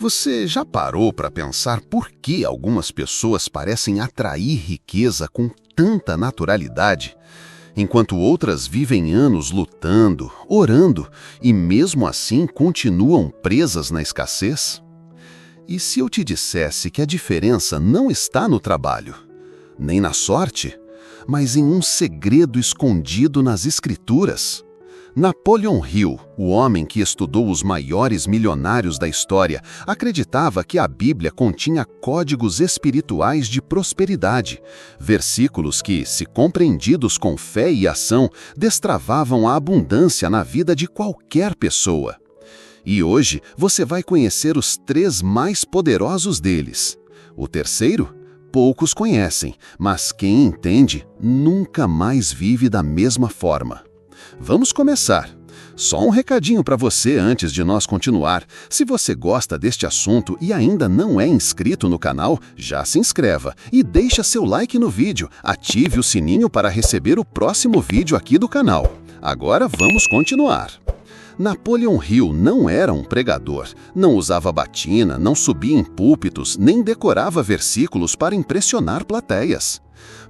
Você já parou para pensar por que algumas pessoas parecem atrair riqueza com tanta naturalidade, enquanto outras vivem anos lutando, orando e mesmo assim continuam presas na escassez? E se eu te dissesse que a diferença não está no trabalho, nem na sorte, mas em um segredo escondido nas Escrituras? Napoleon Hill, o homem que estudou os maiores milionários da história, acreditava que a Bíblia continha códigos espirituais de prosperidade, versículos que, se compreendidos com fé e ação, destravavam a abundância na vida de qualquer pessoa. E hoje você vai conhecer os 3 mais poderosos deles. O terceiro? Poucos conhecem, mas quem entende nunca mais vive da mesma forma. Vamos começar. Só um recadinho para você antes de nós continuar. Se você gosta deste assunto e ainda não é inscrito no canal, já se inscreva e deixa seu like no vídeo. Ative o sininho para receber o próximo vídeo aqui do canal. Agora vamos continuar. Napoleon Hill não era um pregador, não usava batina, não subia em púlpitos, nem decorava versículos para impressionar plateias.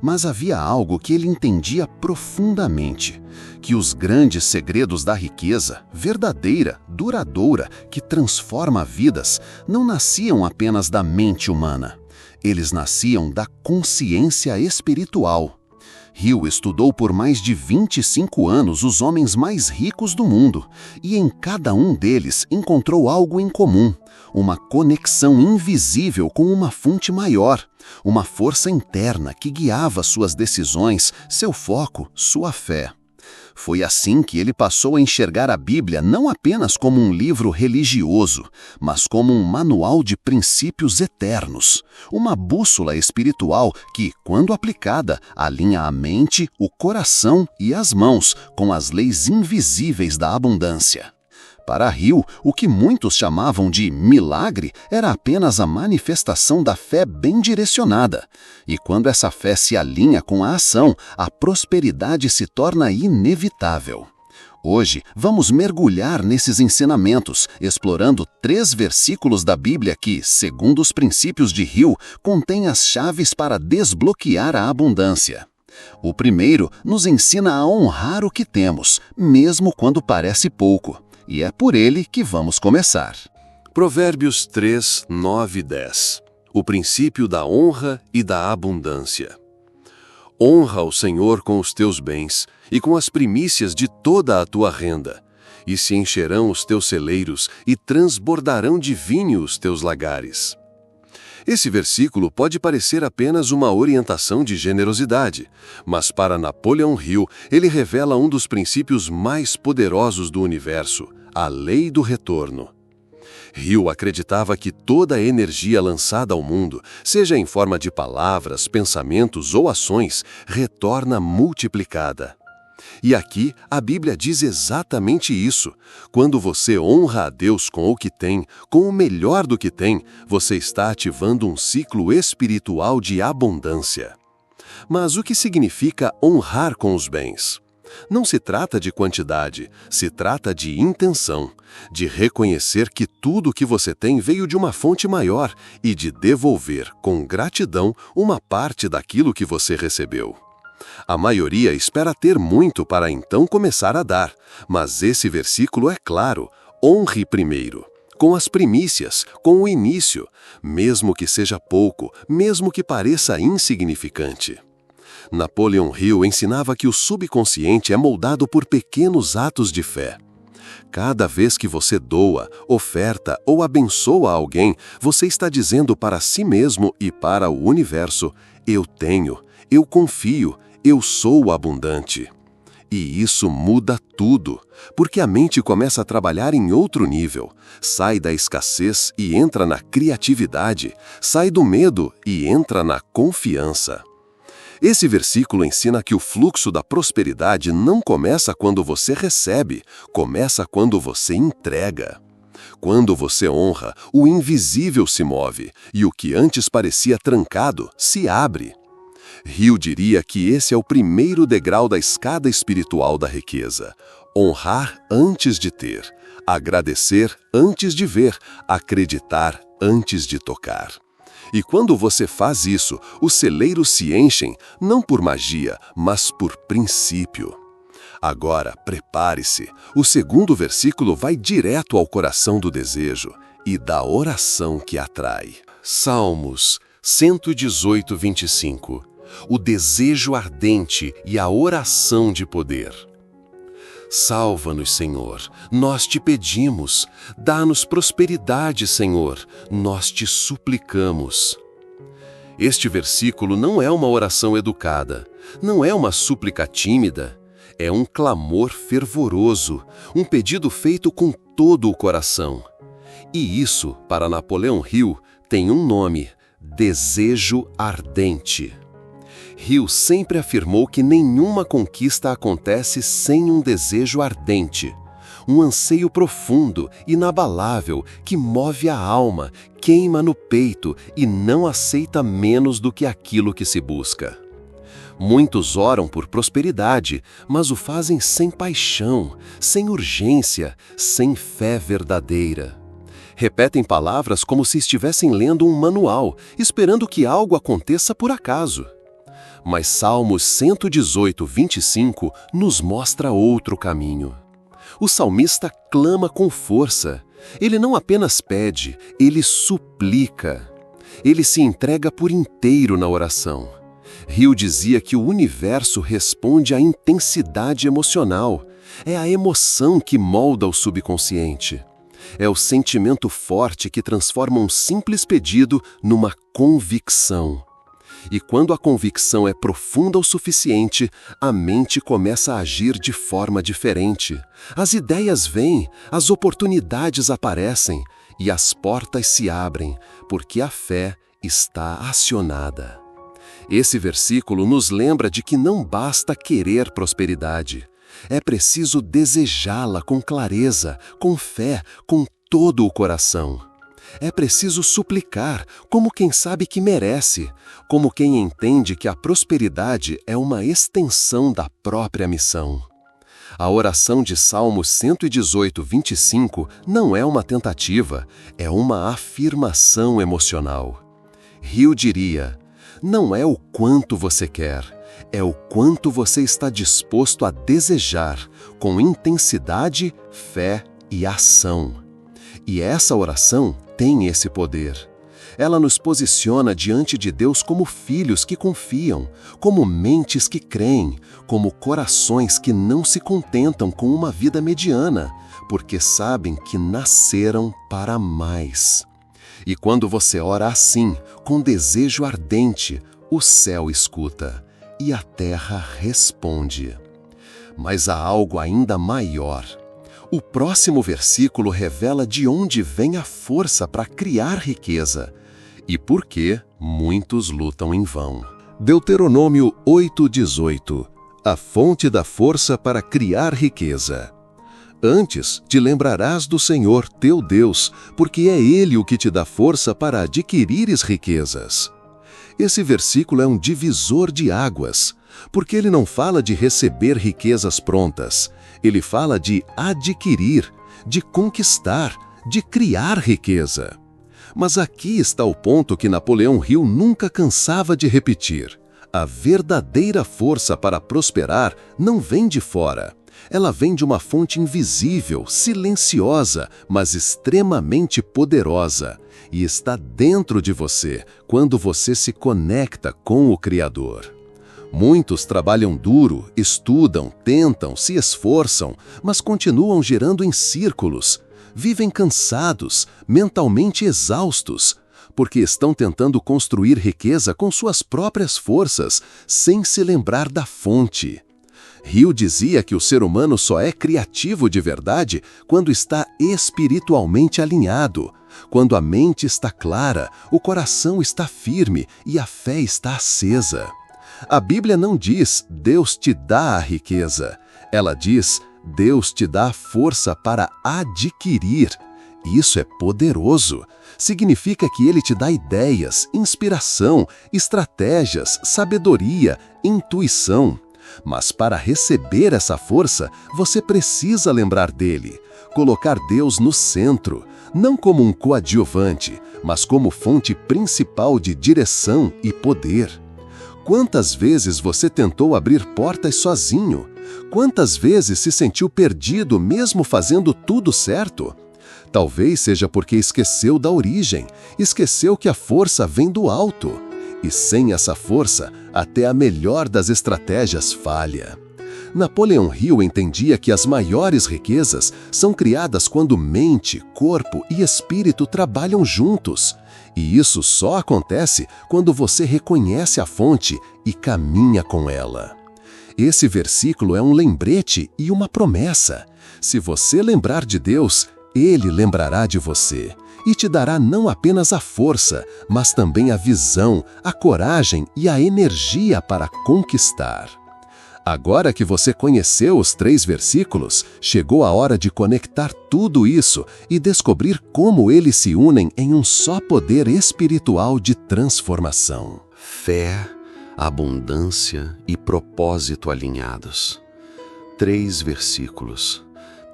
Mas havia algo que ele entendia profundamente, que os grandes segredos da riqueza, verdadeira, duradoura, que transforma vidas, não nasciam apenas da mente humana. Eles nasciam da consciência espiritual. Hill estudou por mais de 25 anos os homens mais ricos do mundo, e em cada um deles encontrou algo em comum, uma conexão invisível com uma fonte maior, uma força interna que guiava suas decisões, seu foco, sua fé. Foi assim que ele passou a enxergar a Bíblia não apenas como um livro religioso, mas como um manual de princípios eternos, uma bússola espiritual que, quando aplicada, alinha a mente, o coração e as mãos com as leis invisíveis da abundância. Para Hill, o que muitos chamavam de milagre era apenas a manifestação da fé bem direcionada. E quando essa fé se alinha com a ação, a prosperidade se torna inevitável. Hoje, vamos mergulhar nesses ensinamentos, explorando 3 versículos da Bíblia que, segundo os princípios de Hill, contêm as chaves para desbloquear a abundância. O primeiro nos ensina a honrar o que temos, mesmo quando parece pouco. E é por ele que vamos começar. Provérbios 3, 9 e 10. O princípio da honra e da abundância. Honra o Senhor com os teus bens e com as primícias de toda a tua renda, e se encherão os teus celeiros e transbordarão de vinho os teus lagares. Esse versículo pode parecer apenas uma orientação de generosidade, mas para Napoleon Hill ele revela um dos princípios mais poderosos do universo, a lei do retorno. Hill acreditava que toda a energia lançada ao mundo, seja em forma de palavras, pensamentos ou ações, retorna multiplicada. E aqui a Bíblia diz exatamente isso. Quando você honra a Deus com o que tem, com o melhor do que tem, você está ativando um ciclo espiritual de abundância. Mas o que significa honrar com os bens? Não se trata de quantidade, se trata de intenção, de reconhecer que tudo o que você tem veio de uma fonte maior e de devolver, com gratidão, uma parte daquilo que você recebeu. A maioria espera ter muito para então começar a dar, mas esse versículo é claro: honre primeiro, com as primícias, com o início, mesmo que seja pouco, mesmo que pareça insignificante. Napoleon Hill ensinava que o subconsciente é moldado por pequenos atos de fé. Cada vez que você doa, oferta ou abençoa alguém, você está dizendo para si mesmo e para o universo: eu tenho, eu confio, eu sou abundante. E isso muda tudo, porque a mente começa a trabalhar em outro nível, sai da escassez e entra na criatividade, sai do medo e entra na confiança. Esse versículo ensina que o fluxo da prosperidade não começa quando você recebe, começa quando você entrega. Quando você honra, o invisível se move, e o que antes parecia trancado se abre. Hill diria que esse é o primeiro degrau da escada espiritual da riqueza. Honrar antes de ter, agradecer antes de ver, acreditar antes de tocar. E quando você faz isso, os celeiros se enchem, não por magia, mas por princípio. Agora, prepare-se. O segundo versículo vai direto ao coração do desejo e da oração que atrai. Salmos 118, 25. O desejo ardente e a oração de poder. Salva-nos, Senhor, nós te pedimos. Dá-nos prosperidade, Senhor, nós te suplicamos. Este versículo não é uma oração educada, não é uma súplica tímida, é um clamor fervoroso, um pedido feito com todo o coração. E isso, para Napoleão Hill, tem um nome: desejo ardente. Hill sempre afirmou que nenhuma conquista acontece sem um desejo ardente, um anseio profundo, inabalável, que move a alma, queima no peito e não aceita menos do que aquilo que se busca. Muitos oram por prosperidade, mas o fazem sem paixão, sem urgência, sem fé verdadeira. Repetem palavras como se estivessem lendo um manual, esperando que algo aconteça por acaso. Mas Salmos 118, 25 nos mostra outro caminho. O salmista clama com força. Ele não apenas pede, ele suplica. Ele se entrega por inteiro na oração. Hill dizia que o universo responde à intensidade emocional. É a emoção que molda o subconsciente. É o sentimento forte que transforma um simples pedido numa convicção. E quando a convicção é profunda o suficiente, a mente começa a agir de forma diferente. As ideias vêm, as oportunidades aparecem e as portas se abrem, porque a fé está acionada. Esse versículo nos lembra de que não basta querer prosperidade. É preciso desejá-la com clareza, com fé, com todo o coração. É preciso suplicar, como quem sabe que merece, como quem entende que a prosperidade é uma extensão da própria missão. A oração de Salmos 118, 25 não é uma tentativa, é uma afirmação emocional. Hill diria: não é o quanto você quer, é o quanto você está disposto a desejar, com intensidade, fé e ação. E essa oração tem esse poder. Ela nos posiciona diante de Deus como filhos que confiam, como mentes que creem, como corações que não se contentam com uma vida mediana, porque sabem que nasceram para mais. E quando você ora assim, com desejo ardente, o céu escuta e a terra responde. Mas há algo ainda maior. O próximo versículo revela de onde vem a força para criar riqueza e por que muitos lutam em vão. Deuteronômio 8:18. A fonte da força para criar riqueza. Antes te lembrarás do Senhor teu Deus, porque é Ele o que te dá força para adquirires riquezas. Esse versículo é um divisor de águas, porque ele não fala de receber riquezas prontas. Ele fala de adquirir, de conquistar, de criar riqueza. Mas aqui está o ponto que Napoleão Hill nunca cansava de repetir. A verdadeira força para prosperar não vem de fora. Ela vem de uma fonte invisível, silenciosa, mas extremamente poderosa. E está dentro de você, quando você se conecta com o Criador. Muitos trabalham duro, estudam, tentam, se esforçam, mas continuam girando em círculos. Vivem cansados, mentalmente exaustos, porque estão tentando construir riqueza com suas próprias forças, sem se lembrar da fonte. Hill dizia que o ser humano só é criativo de verdade quando está espiritualmente alinhado, quando a mente está clara, o coração está firme e a fé está acesa. A Bíblia não diz Deus te dá a riqueza, ela diz Deus te dá a força para adquirir. Isso é poderoso. Significa que Ele te dá ideias, inspiração, estratégias, sabedoria, intuição. Mas para receber essa força, você precisa lembrar dele, colocar Deus no centro, não como um coadjuvante, mas como fonte principal de direção e poder. Quantas vezes você tentou abrir portas sozinho? Quantas vezes se sentiu perdido mesmo fazendo tudo certo? Talvez seja porque esqueceu da origem, esqueceu que a força vem do alto. E sem essa força, até a melhor das estratégias falha. Napoleão Hill entendia que as maiores riquezas são criadas quando mente, corpo e espírito trabalham juntos. E isso só acontece quando você reconhece a fonte e caminha com ela. Esse versículo é um lembrete e uma promessa. Se você lembrar de Deus, Ele lembrará de você e te dará não apenas a força, mas também a visão, a coragem e a energia para conquistar. Agora que você conheceu os 3 versículos, chegou a hora de conectar tudo isso e descobrir como eles se unem em um só poder espiritual de transformação. Fé, abundância e propósito alinhados. 3 versículos,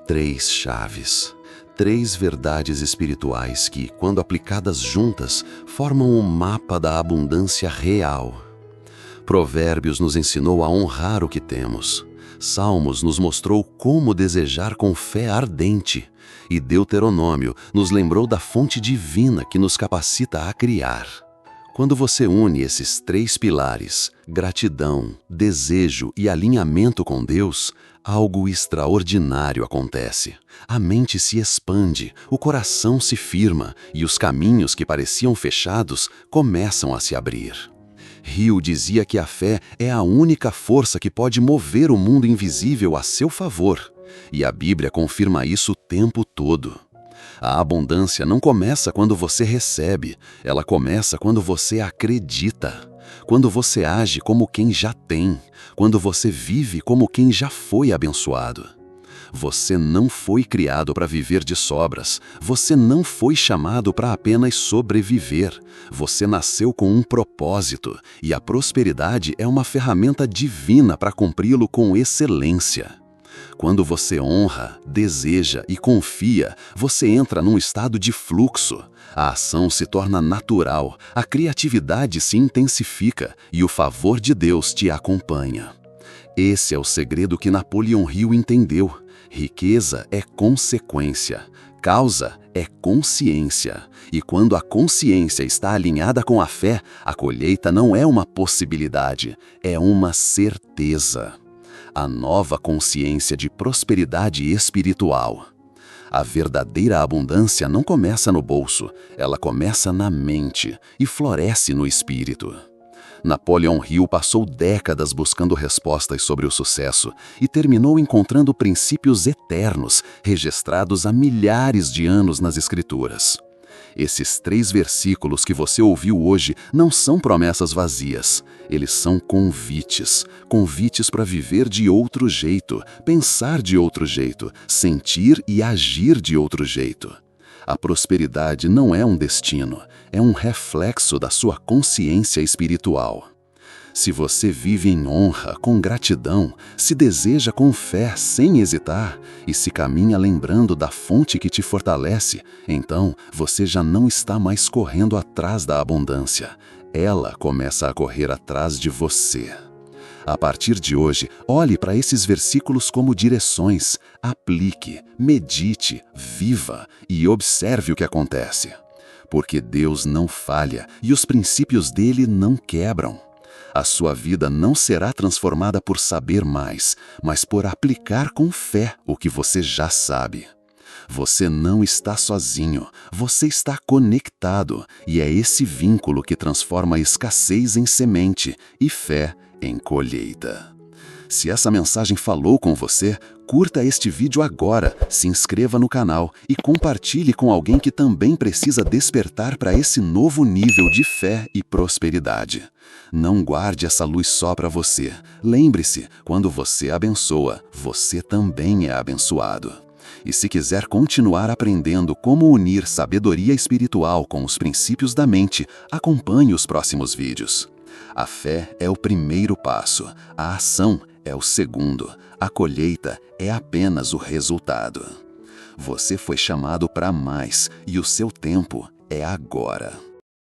3 chaves, 3 verdades espirituais que, quando aplicadas juntas, formam um mapa da abundância real. Provérbios nos ensinou a honrar o que temos. Salmos nos mostrou como desejar com fé ardente. E Deuteronômio nos lembrou da fonte divina que nos capacita a criar. Quando você une esses 3 pilares, gratidão, desejo e alinhamento com Deus, algo extraordinário acontece. A mente se expande, o coração se firma e os caminhos que pareciam fechados começam a se abrir. Hill dizia que a fé é a única força que pode mover o mundo invisível a seu favor, e a Bíblia confirma isso o tempo todo. A abundância não começa quando você recebe, ela começa quando você acredita, quando você age como quem já tem, quando você vive como quem já foi abençoado. Você não foi criado para viver de sobras. Você não foi chamado para apenas sobreviver. Você nasceu com um propósito, e a prosperidade é uma ferramenta divina para cumpri-lo com excelência. Quando você honra, deseja e confia, você entra num estado de fluxo. A ação se torna natural, a criatividade se intensifica e o favor de Deus te acompanha. Esse é o segredo que Napoleão Hill entendeu. Riqueza é consequência, causa é consciência. E quando a consciência está alinhada com a fé, a colheita não é uma possibilidade, é uma certeza. A nova consciência de prosperidade espiritual. A verdadeira abundância não começa no bolso, ela começa na mente e floresce no espírito. Napoleão Hill passou décadas buscando respostas sobre o sucesso e terminou encontrando princípios eternos, registrados há milhares de anos nas Escrituras. Esses 3 versículos que você ouviu hoje não são promessas vazias. Eles são convites. Convites para viver de outro jeito, pensar de outro jeito, sentir e agir de outro jeito. A prosperidade não é um destino, é um reflexo da sua consciência espiritual. Se você vive em honra, com gratidão, se deseja com fé, sem hesitar, e se caminha lembrando da fonte que te fortalece, então você já não está mais correndo atrás da abundância. Ela começa a correr atrás de você. A partir de hoje, olhe para esses versículos como direções, aplique, medite, viva e observe o que acontece. Porque Deus não falha e os princípios dele não quebram. A sua vida não será transformada por saber mais, mas por aplicar com fé o que você já sabe. Você não está sozinho, você está conectado, e é esse vínculo que transforma a escassez em semente e fé em colheita. Se essa mensagem falou com você, curta este vídeo agora, se inscreva no canal e compartilhe com alguém que também precisa despertar para esse novo nível de fé e prosperidade. Não guarde essa luz só para você. Lembre-se, quando você abençoa, você também é abençoado. E se quiser continuar aprendendo como unir sabedoria espiritual com os princípios da mente, acompanhe os próximos vídeos. A fé é o primeiro passo, a ação é o segundo, a colheita é apenas o resultado. Você foi chamado para mais e o seu tempo é agora.